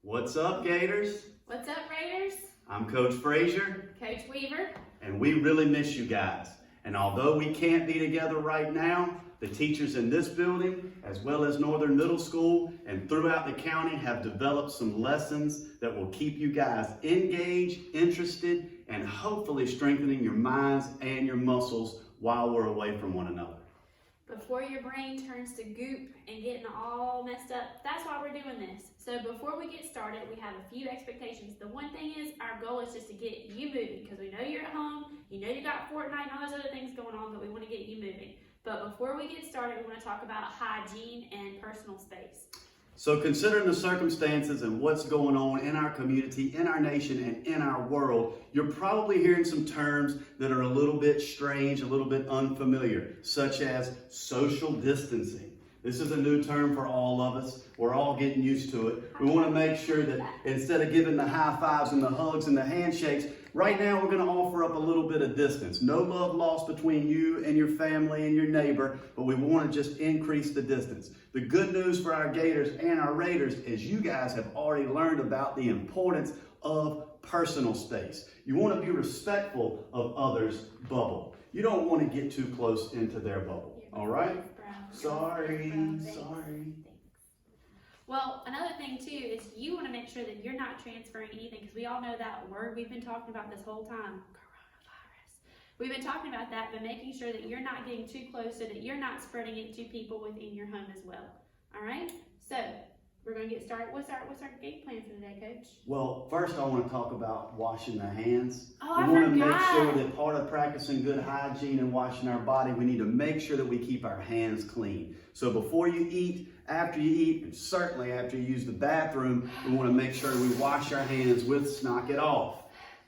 What's up, Gators? What's up, Raiders? I'm Coach Frazier, Coach Weaver. and we really miss you guys. And although we can't be together right now, the teachers in this building, as well as Northern Middle School and throughout the county, have developed some lessons that will keep you guys engaged, interested, and hopefully strengthening your minds and your muscles while we're away from one another. Before your brain turns to goop and getting all messed up, that's why we're doing this. So before we get started, we have a few expectations. The one thing is our goal is just to get you moving because we know you're at home, you know you got Fortnite and all those other things going on, but we want to get you moving. But before we get started, we want to talk about hygiene and personal space. So considering the circumstances and what's going on in our community, in our nation, and in our world, you're probably hearing some terms that are a little bit strange, a little bit unfamiliar, such as social distancing. This is a new term for all of us. We're all getting used to it. We want to make sure that instead of giving the high fives and the hugs and the handshakes, right now we're going to offer up a little bit of distance. No love lost between you and your family and your neighbor, but we want to just increase the distance. The good news for our Gators and our Raiders is you guys have already learned about the importance of personal space. You want to be respectful of others' bubble. You don't want to get too close into their bubble. All right? Sorry. Well, another thing too is you want to make sure that you're not transferring anything because we all know that word we've been talking about this whole time, coronavirus. We've been talking about that, but making sure that you're not getting too close so that you're not spreading it to people within your home as well. All right? So we're going to get started. What's our game plan for today, Coach? Well, first I want to talk about washing the hands. Oh, we want to forgot. make sure that part of practicing good hygiene and washing our body, we need to make sure that we keep our hands clean. So before you eat, after you eat, and certainly after you use the bathroom, we want to make sure we wash our hands with Knock It Off.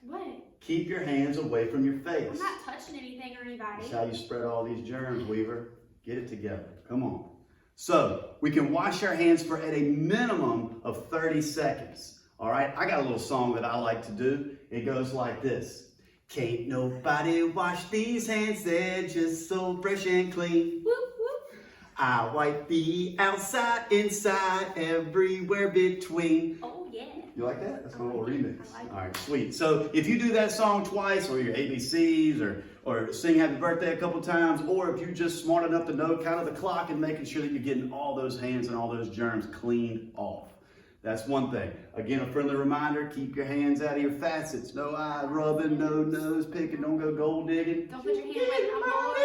What? Keep your hands away from your face. I'm not touching anything or anybody. That's how you spread all these germs, Weaver. Get it together. Come on. So we can wash our hands for at a minimum of 30 seconds. All right, I got a little song that I like to do. It goes like this. Can't nobody wash these hands, they're just so fresh and clean. Whoop, whoop. I wipe the outside, inside, everywhere between. Oh, yeah. You like that? That's a little I like remix. it. I like All right, sweet. So if you do that song twice, or your ABCs, or sing happy birthday a couple times, or if you're just smart enough to know kind of the clock and making sure that you're getting all those hands and all those germs cleaned off. That's one thing. Again, a friendly reminder, keep your hands out of your facets. No eye rubbing, no nose picking, don't go gold digging. Don't put your hand away from the board.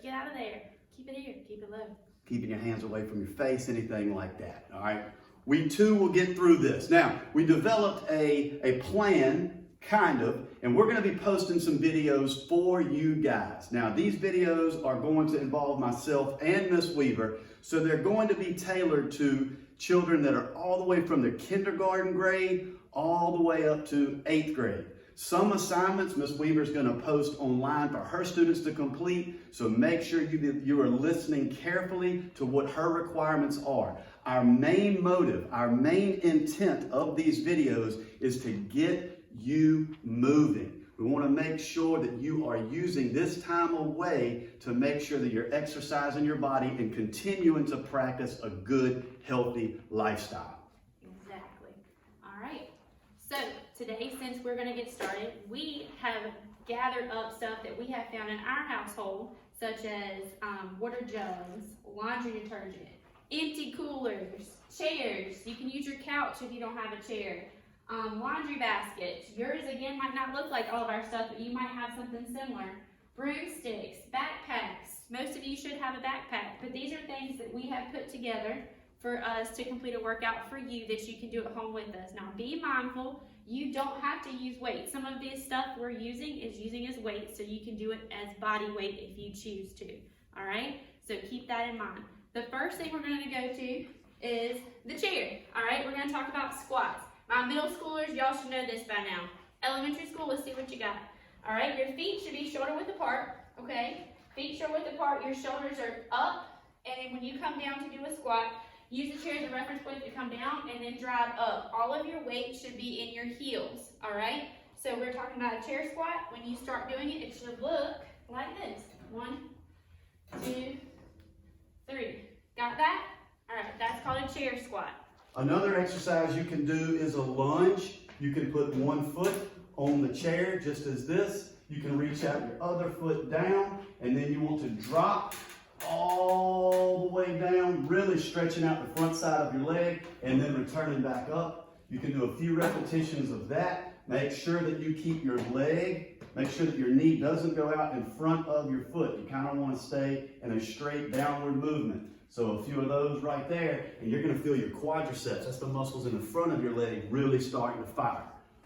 Get out of there. Keep it here. Keep it low. Keeping your hands away from your face, anything like that, all right? We too will get through this. Now, we developed a plan, kind of, and we're going to be posting some videos for you guys. Now, these videos are going to involve myself and Miss Weaver, so they're going to be tailored to children that are all the way from the kindergarten grade all the way up to 8th grade. Some assignments Miss Weaver is going to post online for her students to complete, so make sure you are listening carefully to what her requirements are. Our main motive, our main intent of these videos is to get you moving. We want to make sure that you are using this time away to make sure that you're exercising your body and continuing to practice a good, healthy lifestyle. Exactly. All right. So today, since we're going to get started, we have gathered up stuff that we have found in our household, such as water jugs, laundry detergent, empty coolers, chairs. You can use your couch if you don't have a chair. Laundry baskets. Yours again might not look like all of our stuff, but you might have something similar. Broomsticks, backpacks. Most of you should have a backpack, but these are things that we have put together for us to complete a workout for you that you can do at home with us. Now be mindful, you don't have to use weight. Some of this stuff we're using is using as weight, so you can do it as body weight if you choose to. All right, so keep that in mind. The first thing we're going to go to is the chair. All right, we're going to talk about squats. My middle schoolers, y'all should know this by now. Elementary school, let's see what you got. All right, your feet should be shoulder width apart, okay? Feet shoulder width apart, your shoulders are up, and then when you come down to do a squat, use the chair as a reference point to come down and then drive up. All of your weight should be in your heels, all right? So we're talking about a chair squat. When you start doing it, it should look like this. 1, 2, 3. Got that? All right, that's called a chair squat. Another exercise you can do is a lunge. You can put one foot on the chair, just as this. You can reach out your other foot down, and then you want to drop all the way down, really stretching out the front side of your leg, and then returning back up. You can do a few repetitions of that. Make sure that you keep your leg, make sure that your knee doesn't go out in front of your foot. You kind of want to stay in a straight downward movement. So a few of those right there, and you're going to feel your quadriceps, that's the muscles in the front of your leg, really starting to fire.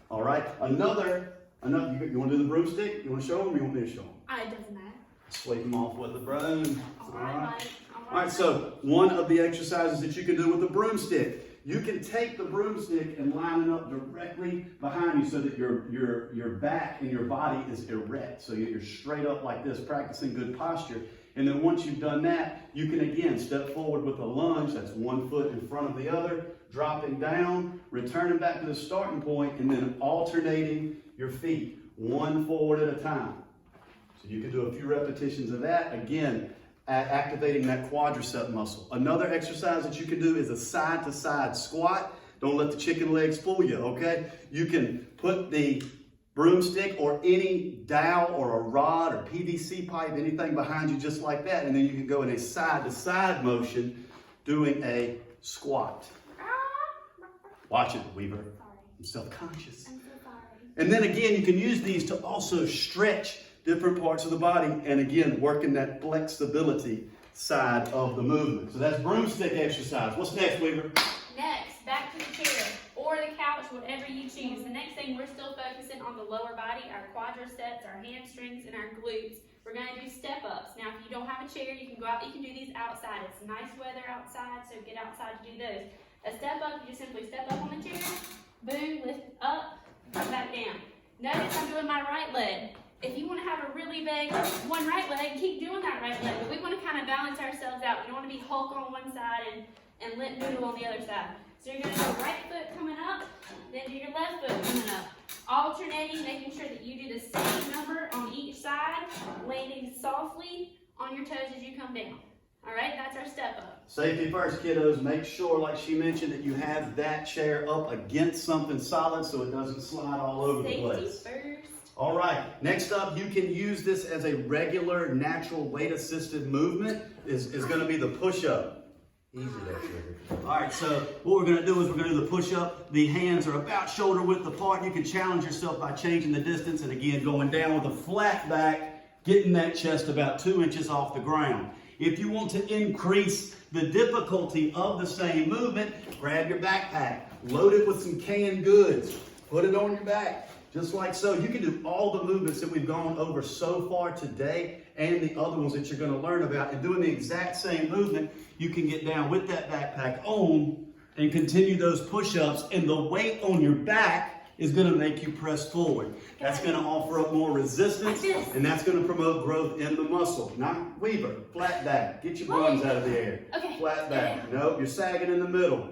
All right, another, you want to do the broomstick? You want to show them or you want me to show them? It doesn't matter. Sweep them off with the broom. All right. All right, so one of the exercises that you can do with the broomstick, you can take the broomstick and line it up directly behind you so that your back and your body is erect. So you're straight up like this, practicing good posture. And then once you've done that, you can again step forward with a lunge. That's one foot in front of the other, dropping down, returning back to the starting point, and then alternating your feet, one forward at a time. So you can do a few repetitions of that. Again, activating that quadricep muscle. Another exercise that you can do is a side-to-side squat. Don't let the chicken legs fool you, okay? You can put the broomstick or any dowel or a rod or PVC pipe, anything behind you just like that, and then you can go in a side-to-side motion doing a squat. Watch it, Weaver. I'm self-conscious. I'm so sorry. And then again, you can use these to also stretch different parts of the body, and again, working that flexibility side of the movement. So that's broomstick exercise. What's next, Weaver? Next, back to the chair or the couch, whatever you choose. The next thing, we're still focusing on the lower body, our quadriceps, our hamstrings, and our glutes. We're going to do step-ups. Now, if you don't have a chair, you can go out, you can do these outside. It's nice weather outside, so get outside to do those. A step-up, you just simply step up on the chair, boom, lift up, come back down. Notice I'm doing my right leg. If you want to have a really big one right leg, keep doing that right leg. But we want to kind of balance ourselves out. We don't want to be Hulk on one side and limp noodle on the other side. So you're going to go right foot coming up, then do your left foot coming up. Alternating, making sure that you do the same number on each side, landing softly on your toes as you come down. All right, that's our step up. Safety first, kiddos. Make sure, like she mentioned, that you have that chair up against something solid so it doesn't slide all over the place. Safety first. All right, next up, you can use this as a regular natural weight-assisted movement. Is going to be the push-up. Easy there, sugar. All right, so what we're going to do is we're going to do the push-up. The hands are about shoulder width apart. You can challenge yourself by changing the distance and again going down with a flat back, getting that chest about 2 inches off the ground. If you want to increase the difficulty of the same movement, grab your backpack, load it with some canned goods, put it on your back. Just like so. You can do all the movements that we've gone over so far today and the other ones that you're going to learn about. And doing the exact same movement, you can get down with that backpack on and continue those push-ups. And the weight on your back is going to make you press forward. That's going to offer up more resistance, and that's going to promote growth in the muscle. Not Weaver, flat back. Get your buns out of the air. Okay. Flat back. Nope, you're sagging in the middle.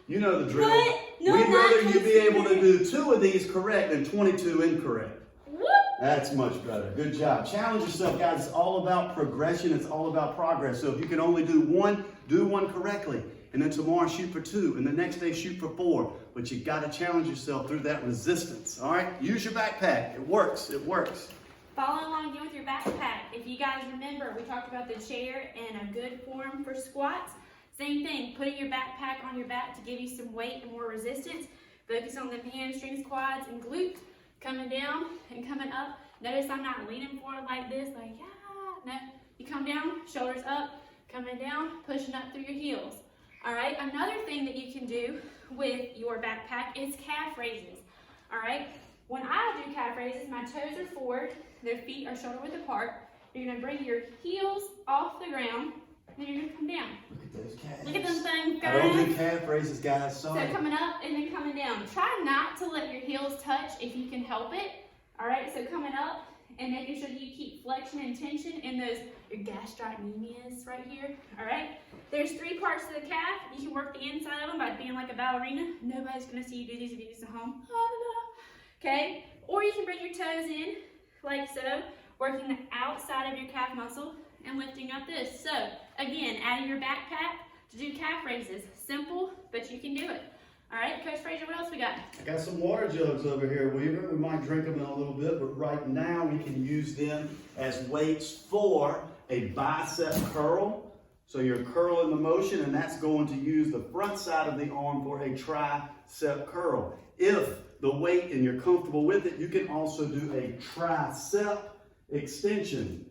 You know the drill. What? No, We'd rather you be able to considering. do 2 of these correct than 22 incorrect. Whoop. That's much better. Good job. Challenge yourself, guys. It's all about progression. It's all about progress. So if you can only do one correctly. And then tomorrow shoot for 2. And the next day shoot for 4. But you got to challenge yourself through that resistance. All right? Use your backpack. It works. It works. Follow along again with your backpack. If you guys remember, we talked about the chair and a good form for squats. Same thing, putting your backpack on your back to give you some weight and more resistance. Focus on the hamstrings, quads, and glutes. Coming down and coming up. Notice I'm not leaning forward like this, like, yeah. No, you come down, shoulders up, coming down, pushing up through your heels. All right, another thing that you can do with your backpack is calf raises. All right, when I do calf raises, my toes are forward, their feet are shoulder width apart. You're gonna bring your heels off the ground, then you're gonna come down. Look at those calves. Look at those things, I don't guys. do calf raises, guys. Sorry. So coming up and then coming down. Try not to let your heels touch if you can help it. All right, so coming up and making sure that you keep flexion and tension in those, your gastrocnemius right here. All right, there's 3 parts to the calf. You can work the inside of them by being like a ballerina. Nobody's gonna see you do these if you do this at home. Okay, or you can bring your toes in like so, working the outside of your calf muscle and lifting up this. So again, adding your backpack to do calf raises. Simple, but you can do it. All right, Coach Frazier, what else we got? I got some water jugs over here, Weaver. We might drink them in a little bit, but right now we can use them as weights for a bicep curl. So you're curling the motion, and that's going to use the front side of the arm for a tricep curl. If the weight and you're comfortable with it, you can also do a tricep extension.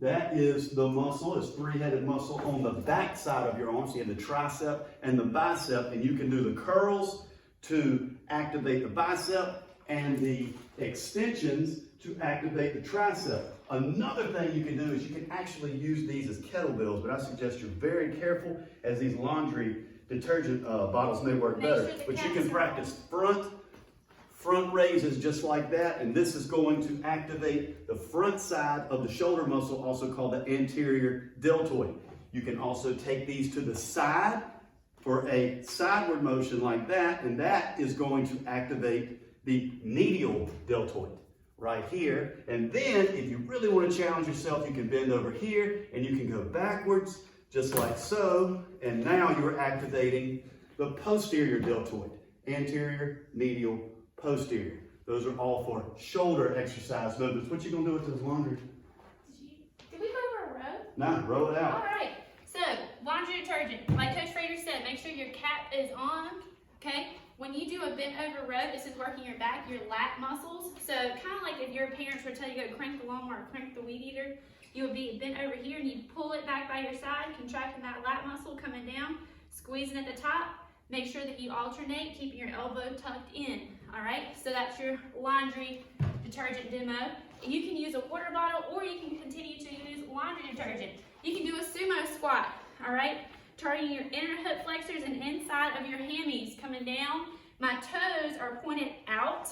That is the muscle, it's three-headed muscle on the back side of your arm. So you have the tricep and the bicep, and you can do the curls to activate the bicep and the extensions to activate the tricep. Another thing you can do is you can actually use these as kettlebells, but I suggest you're very careful as these laundry detergent bottles may work better. But you can practice front raises just like that, and this is going to activate the front side of the shoulder muscle, also called the anterior deltoid. You can also take these to the side for a sideward motion like that, and that is going to activate the medial deltoid right here. And then if you really want to challenge yourself, you can bend over here and you can go backwards just like so, and now you're activating the posterior deltoid, anterior, medial, posterior. Those are all for shoulder exercise movements. What you gonna do with this laundry? Did we go over a row? Nah, roll it out. All right, so laundry detergent. Like Coach Frazier said, make sure your cap is on, okay? When you do a bent over row, this is working your back, your lat muscles. So kind of like if your parents were to tell you to go crank the lawnmower or crank the weed eater, you would be bent over here and you'd pull it back by your side, contracting that lat muscle coming down, squeezing at the top. Make sure that you alternate, keeping your elbow tucked in, all right? So that's your laundry detergent demo. And you can use a water bottle or you can continue to use laundry detergent. You can do a sumo squat, all right? Targeting your inner hip flexors and inside of your hammies coming down. My toes are pointed out,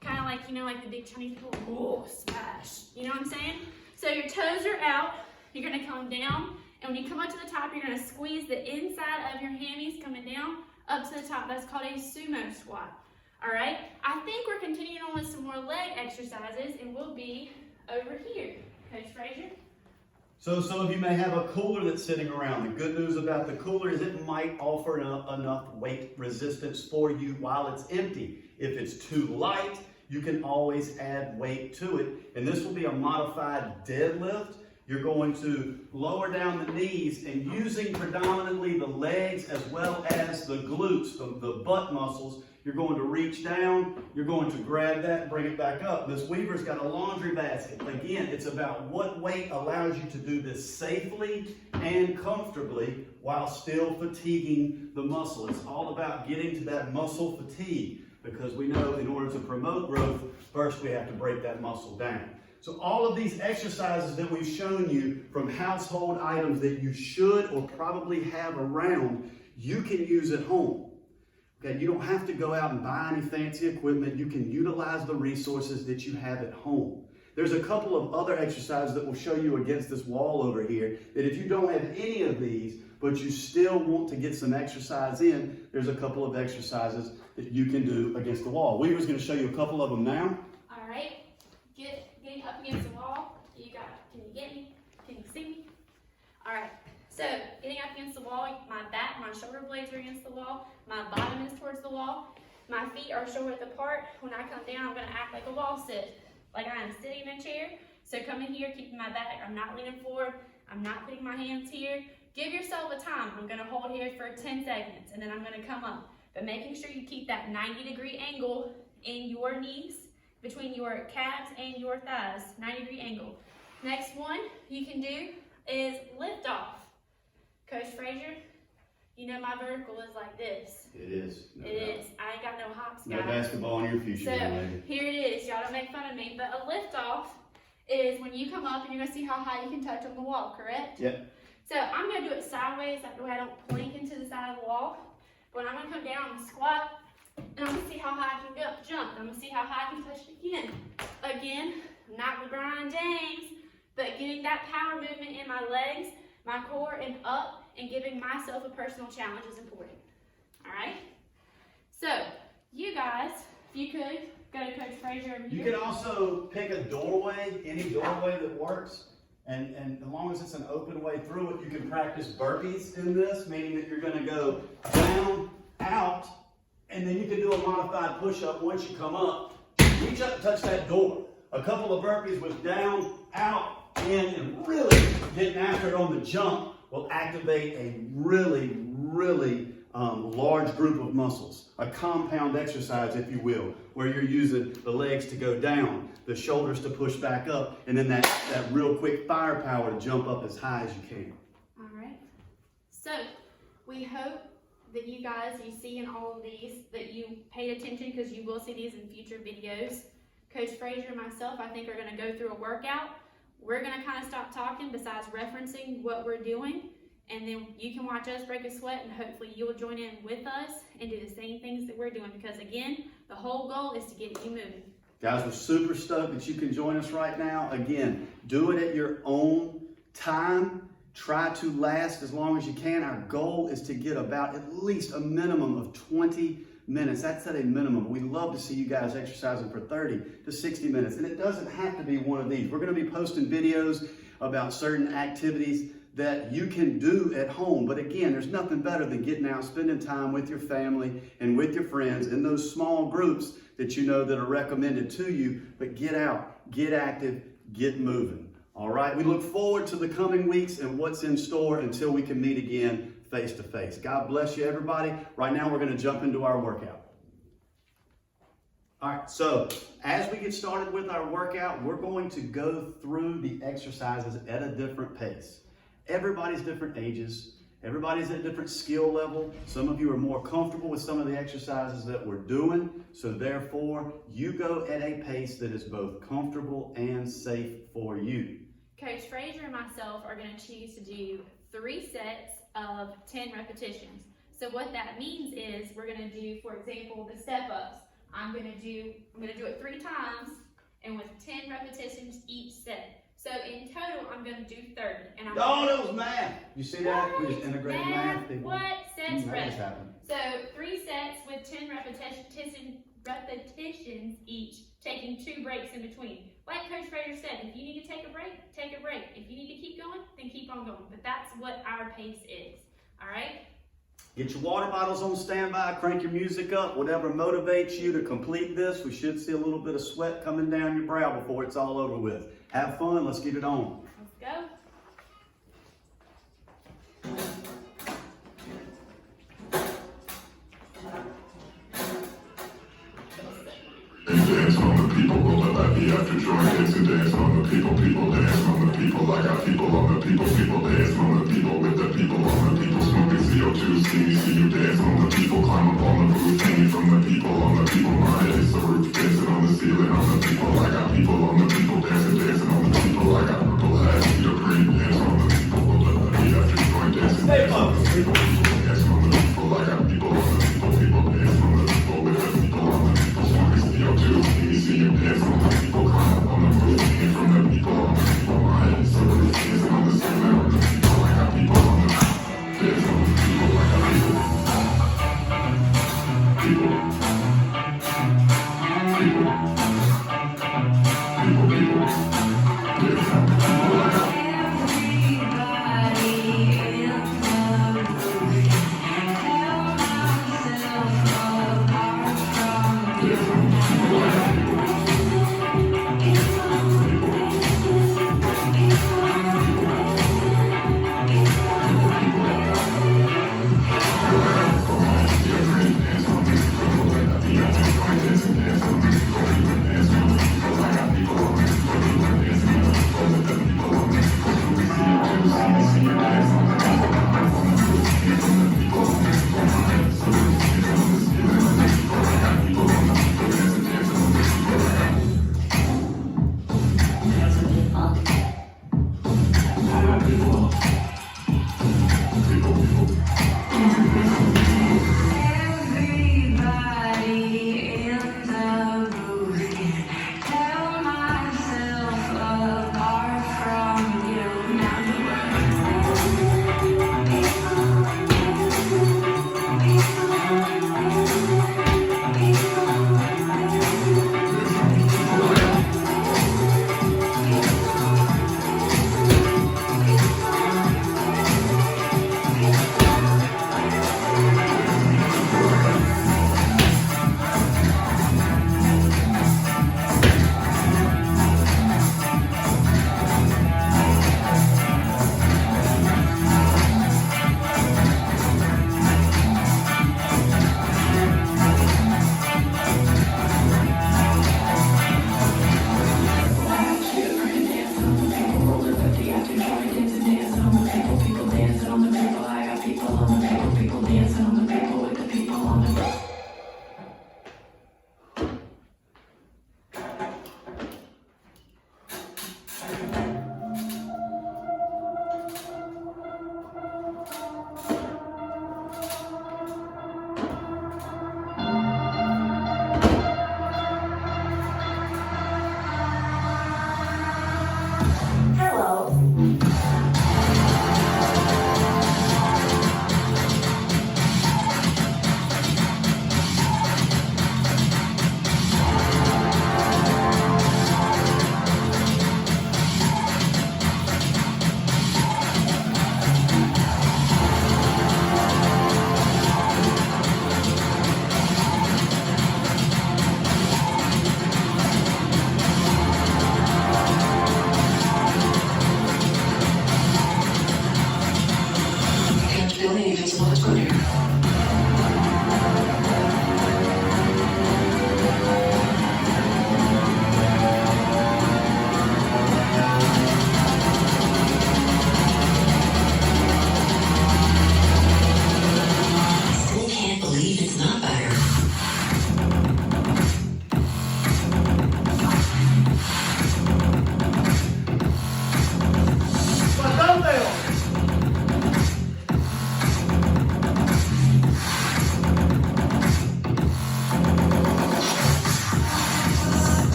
kind of like, you know, like the big Chinese people, oh, smash. You know what I'm saying? So your toes are out, you're gonna come down, and when you come up to the top, you're gonna squeeze the inside of your hammies coming down up to the top. That's called a sumo squat. All right, I think we're continuing on with some more leg exercises, and we'll be over here. Coach Frazier? So some of you may have a cooler that's sitting around. The good news about the cooler is it might offer enough weight resistance for you while it's empty. If it's too light, you can always add weight to it. And this will be a modified deadlift. You're going to lower down the knees and using predominantly the legs as well as the glutes, the butt muscles, you're going to reach down, you're going to grab that and bring it back up. Miss Weaver's got a laundry basket. Again, it's about what weight allows you to do this safely and comfortably while still fatiguing the muscle. It's all about getting to that muscle fatigue because we know in order to promote growth, first we have to break that muscle down. So all of these exercises that we've shown you from household items that you should or probably have around, you can use at home. Okay, you don't have to go out and buy any fancy equipment. You can utilize the resources that you have at home. There's a couple of other exercises that we'll show you against this wall over here that if you don't have any of these, but you still want to get some exercise in, there's a couple of exercises that you can do against the wall. Weaver's going to show you a couple of them now. All right, getting up against the wall. Can you get me? Can you see me? All right. So, getting up against the wall, my back, my shoulder blades are against the wall, my bottom is towards the wall, my feet are shoulder width apart. When I come down, I'm going to act like a wall sit, like I am sitting in a chair. So come in here, keeping my back, I'm not leaning forward, I'm not putting my hands here. Give yourself a time. I'm going to hold here for 10 seconds, and then I'm going to come up. But making sure you keep that 90-degree angle in your knees, between your calves and your thighs, 90-degree angle. Next one you can do is lift off. Coach Frazier, you know my vertical is like this. It is. No doubt. Is. I ain't got no hops, guys. No basketball in your future, so lady. Here it is. Y'all don't make fun of me. But a lift off is when you come up and you're going to see how high you can touch on the wall, correct? Yep. So I'm going to do it sideways. That way I don't plank into the side of the wall. But when I'm going to come down, I'm going to squat. And I'm going to see how high I can go, jump. I'm going to see how high I can touch it again. Again, not LeBron James, but getting that power movement in my legs, my core, and up, and giving myself a personal challenge is important. All right? So, you guys, if you could, go to Coach Frazier over You here. can also pick a doorway, any doorway that works. And as long as it's an open way through it, you can practice burpees in this, meaning that you're going to go down, out, and then you can do a modified push-up once you come up. Reach up and touch that door. A couple of burpees with down, out, in, and really getting after it on the jump will activate a really large group of muscles. A compound exercise, if you will, where you're using the legs to go down, the shoulders to push back up, and then that real quick firepower to jump up as high as you can. All right. So we hope that you guys, you see in all of these, that you paid attention, because you will see these in future videos. Coach Frazier and myself, I think, are going to go through a workout. We're going to kind of stop talking besides referencing what we're doing. And then you can watch us break a sweat, and hopefully you'll join in with us and do the same things that we're doing, because again, the whole goal is to get you moving. Guys, we're super stoked that you can join us right now. Again, do it at your own time. Try to last as long as you can. Our goal is to get about at least a minimum of 20 minutes. That's at a minimum. We love to see you guys exercising for 30 to 60 minutes. And it doesn't have to be one of these. We're going to be posting videos about certain activities that you can do at home. But again, there's nothing better than getting out, spending time with your family and with your friends in those small groups that you know that are recommended to you. But get out, get active, get moving. All right, we look forward to the coming weeks and what's in store until we can meet again face to face. God bless you, everybody. Right now, we're going to jump into our workout. All right, so as we get started with our workout, we're going to go through the exercises at a different pace. Everybody's different ages. Everybody's at a different skill level. Some of you are more comfortable with some of the exercises that we're doing. So therefore, you go at a pace that is both comfortable and safe for you. Coach Frazier and myself are going to choose to do 3 sets of 10 repetitions. So what that means is we're going to do, for example, the step-ups. I'm going to do it 3 times and with 10 repetitions each set. So in total, I'm going to do 30. And I'm that was math. You see that? What? We just integrated math. People. What? Sets That just happened. So 3 sets with 10 repetitions each, taking 2 breaks in between. Like Coach Frazier said, if you need to take a break, take a break. If you need to keep going, then keep on going. But that's what our pace is. All right? Get your water bottles on standby, crank your music up, whatever motivates you to complete this. We should see a little bit of sweat coming down your brow before it's all over with. Have fun, let's get it on. Let's go. Dance on the people, roll it like the after joint. Dance and dance on the people, people dance on the people. I got people on the people, people dance on the people. With the people on the people, smoking CO2. See me, see you dance on the people. Climb up on the roof, hanging from the people on the people. My head is the roof, dancing on the ceiling on the people. I got people on the people, dancing on the people. I got purple hats, see the green, dance on the people. Roll it like the after joint. Dancing on the people, people dance on the people. I got people on the people, people dance on the people. With the people on the people, smoking CO2. See you dance on the people, climb up on the roof, hanging from the people on the people. My head is the roof, dancing on the ceiling on the people. I got people on the dance on the people. I got people.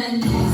and